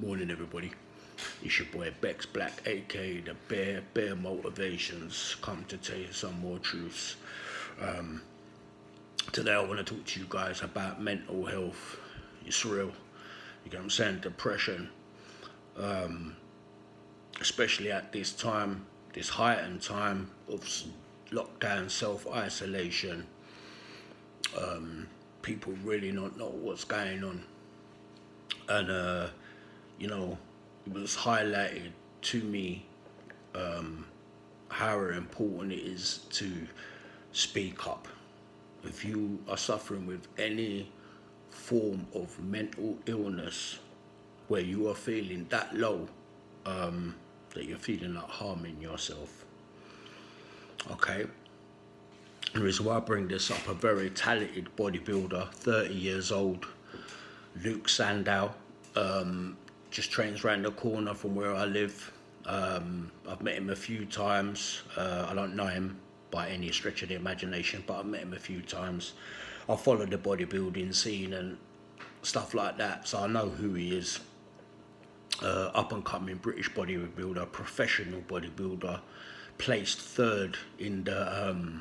Morning, everybody. It's your boy Bex Black, aka the Bear Motivations, come to tell you some more truths. Today, I want to talk to you guys about mental health. It's real. You get what I'm saying? Depression, especially at this time, this heightened time of lockdown, self isolation. People really don't know what's going on, and you know, it was highlighted to me how important it is to speak up. If you are suffering with any form of mental illness where you are feeling that low, that you're feeling like harming yourself, okay? The reason why I bring this up, a very talented bodybuilder, 30 years old, Luke Sandow, just trains around the corner from where I live. I've met him a few times. I don't know him by any stretch of the imagination, but I've met him a few times. I follow the bodybuilding scene and stuff like that, so I know who he is. Up and coming British bodybuilder, professional bodybuilder, placed third in the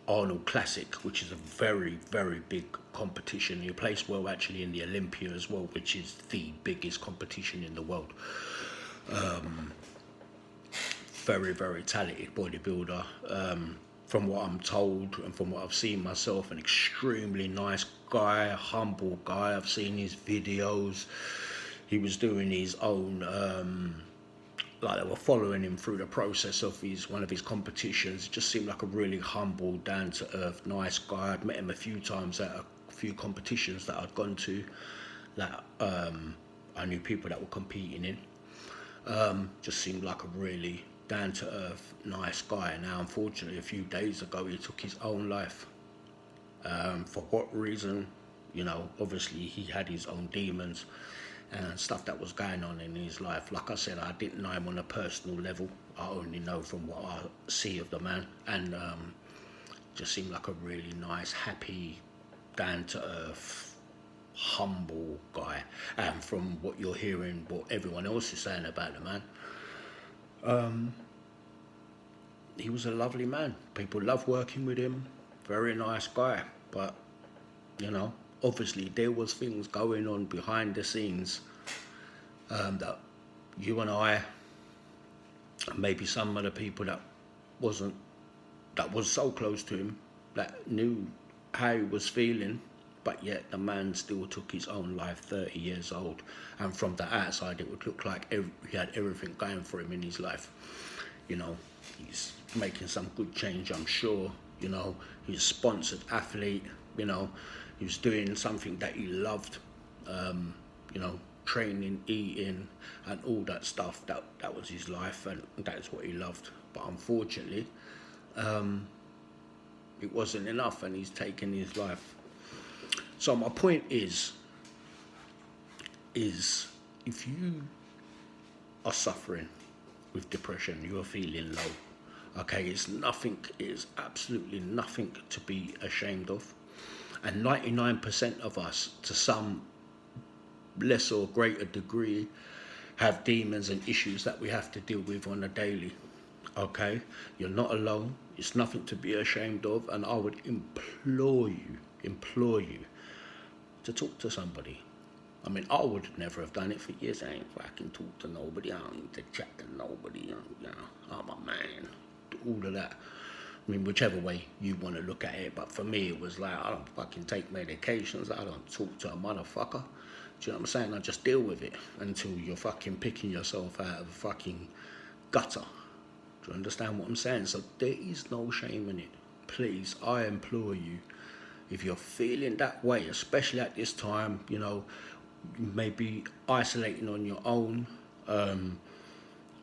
Arnold Classic, which is a very, very big competition. He placed well actually in the Olympia as well, which is the biggest competition in the world. Very, very talented bodybuilder. From what I'm told and from what I've seen myself, an extremely nice guy, a humble guy. I've seen his videos. He was doing his own, like they were following him through the process of one of his competitions. It just seemed like a really humble, down to earth, nice guy. I'd met him a few times at a few competitions that I'd gone to, that I knew people that were competing in. Just seemed like a really down to earth, nice guy. Now, unfortunately, a few days ago, he took his own life. For what reason? You know, obviously he had his own demons and stuff that was going on in his life. Like I said, I didn't know him on a personal level. I only know from what I see of the man, and just seemed like a really nice, happy, down to earth, humble guy. And from what you're hearing, what everyone else is saying about the man, he was a lovely man. People love working with him. Very nice guy. But, you know, obviously there was things going on behind the scenes that you and I, maybe some of the people that was so close to him, that knew how he was feeling, but yet the man still took his own life, 30 years old. And from the outside, it would look like he had everything going for him in his life. You know, he's making some good change, I'm sure. You know, he's a sponsored athlete. You know, he was doing something that he loved. You know, training, eating, and all that stuff. That was his life, and that's what he loved. But unfortunately, it wasn't enough, and he's taken his life. So my point is if you are suffering with depression, you are feeling low, okay, it's absolutely nothing to be ashamed of. And 99% of us, to some less or greater degree, have demons and issues that we have to deal with on a daily. Okay, you're not alone. It's nothing to be ashamed of, and I would implore you to talk to somebody. I mean, I would never have done it for years. I ain't fucking talk to nobody. I don't need to chat to nobody. You know, I'm a man. All of that. I mean, whichever way you want to look at it. But for me, it was like, I don't fucking take medications. I don't talk to a motherfucker. Do you know what I'm saying? I just deal with it until you're fucking picking yourself out of the fucking gutter. Do you understand what I'm saying? So there is no shame in it. Please, I implore you, if you're feeling that way, especially at this time, you know, you may be isolating on your own.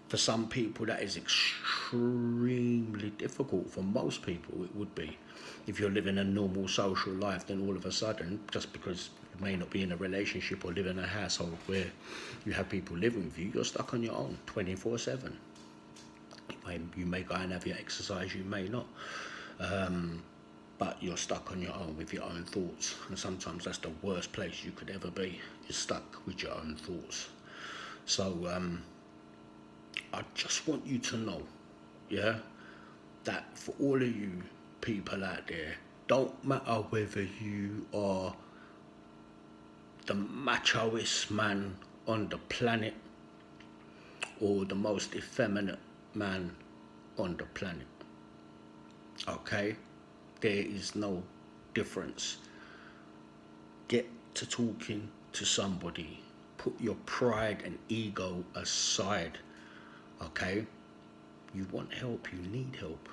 For some people, that is extremely difficult. For most people, it would be. If you're living a normal social life, then all of a sudden, just because you may not be in a relationship or live in a household where you have people living with you, you're stuck on your own 24/7. You may go and have your exercise, you may not. but you're stuck on your own with your own thoughts, and sometimes that's the worst place you could ever be. You're stuck with your own thoughts. So I just want you to know, yeah, that for all of you people out there, don't matter whether you are the machoest man on the planet or the most effeminate man on the planet, okay? There is no difference. Get to talking to somebody. Put your pride and ego aside, okay? You want help, you need help,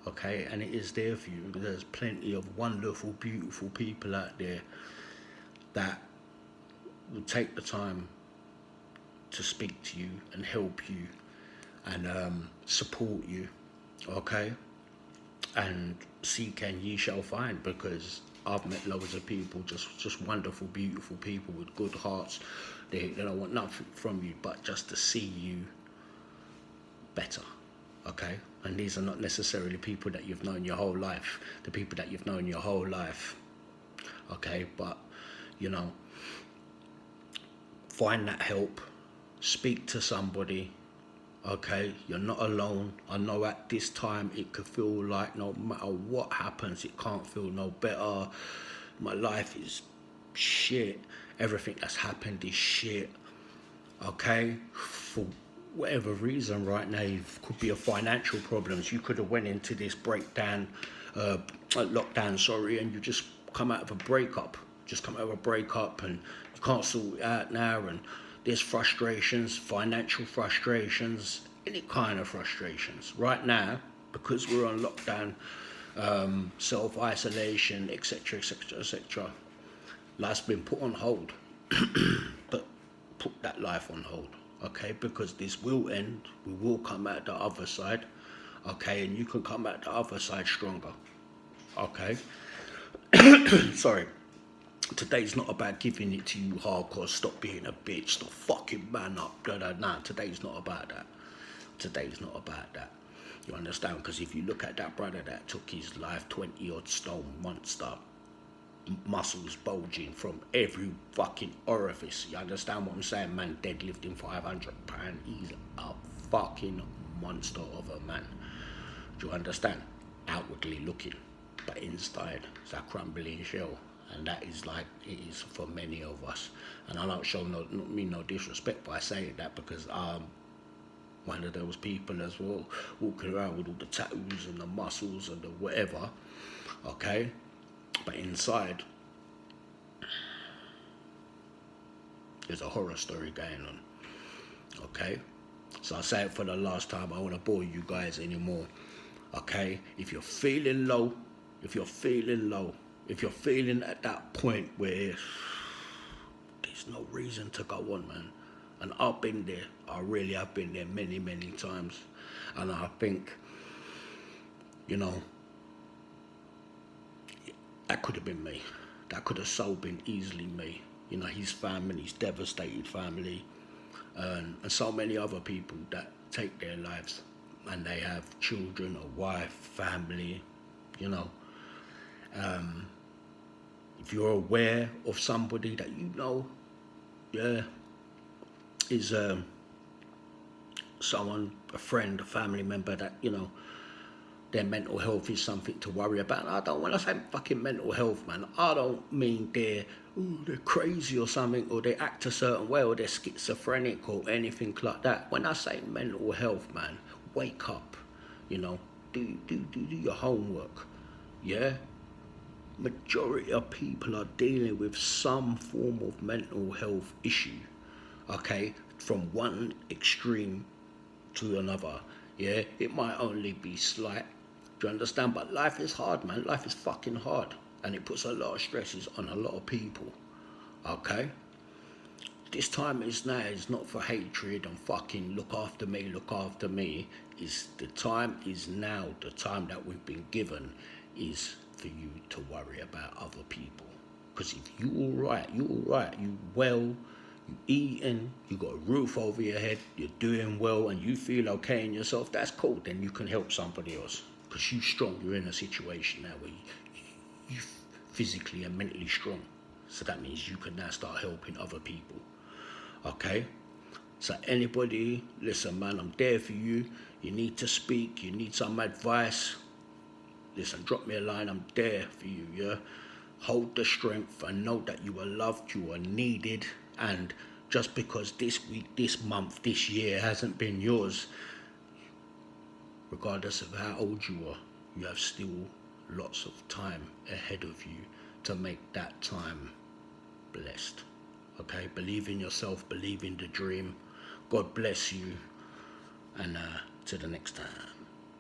okay? And it is there for you. There's plenty of wonderful, beautiful people out there that will take the time to speak to you and help you and support you, okay? And seek and ye shall find, because I've met loads of people, just wonderful, beautiful people with good hearts. They don't want nothing from you but just to see you better, okay? And these are not necessarily people that you've known your whole life, the people that you've known your whole life, okay? But, you know, find that help, speak to somebody, okay? You're not alone. I know at this time it could feel like no matter what happens, it can't feel no better. My life is shit. Everything that's happened is shit, okay? For whatever reason right now, it could be a financial problems. You could have went into this lockdown, and you just come out of a breakup. And you can't sort it out now, and there's frustrations, financial frustrations, any kind of frustrations. Right now, because we're on lockdown, self-isolation, etc., etc., etc., life's been put on hold. But put that life on hold, okay? Because this will end. We will come out the other side, okay? And you can come out the other side stronger, okay? Sorry. Today's not about giving it to you hardcore, stop being a bitch, stop fucking man up, nah, today's not about that. Today's not about that. You understand? Because if you look at that brother that took his life, 20 odd stone monster, muscles bulging from every fucking orifice. You understand what I'm saying? Man deadlifting 500 pounds. He's a fucking monster of a man. Do you understand? Outwardly looking, but inside it's a crumbling shell. And that is like it is for many of us. And I don't show no disrespect by saying that, because I'm one of those people as well, walking around with all the tattoos and the muscles and the whatever, okay? But inside, there's a horror story going on, okay? So I say it for the last time, I don't want to bore you guys anymore, okay? If you're feeling low, if you're feeling at that point where there's no reason to go on, man. And I've been there. I really have been there many, many times. And I think, you know, that could have been me. That could have so been easily me. You know, his family, his devastated family, and so many other people that take their lives and they have children, a wife, family, you know. If you're aware of somebody that you know, yeah, is someone, a friend, a family member that, you know, their mental health is something to worry about. And I don't, when I say fucking mental health, man, I don't mean they're crazy or something, or they act a certain way, or they're schizophrenic or anything like that. When I say mental health, man, wake up, you know, do your homework, yeah? Majority of people are dealing with some form of mental health issue, okay, from one extreme to another, yeah? It might only be slight, do you understand? But life is hard, man. Life is fucking hard, and it puts a lot of stresses on a lot of people, okay? This time is now, is not for hatred and fucking look after me. Is the time is now, the time that we've been given is for you to worry about other people. Because if you alright, you well, you eating, you got a roof over your head, you're doing well, and you feel okay in yourself, that's cool. Then you can help somebody else, because you're strong. You're in a situation now where you physically and mentally strong. So that means you can now start helping other people. Okay? So anybody, listen man, I'm there for you. You need to speak, you need some advice. Listen, drop me a line, I'm there for you, yeah? Hold the strength and know that you are loved, you are needed, and just because this week, this month, this year hasn't been yours, regardless of how old you are, you have still lots of time ahead of you to make that time blessed. Okay, believe in yourself, believe in the dream. God bless you, and to the next time.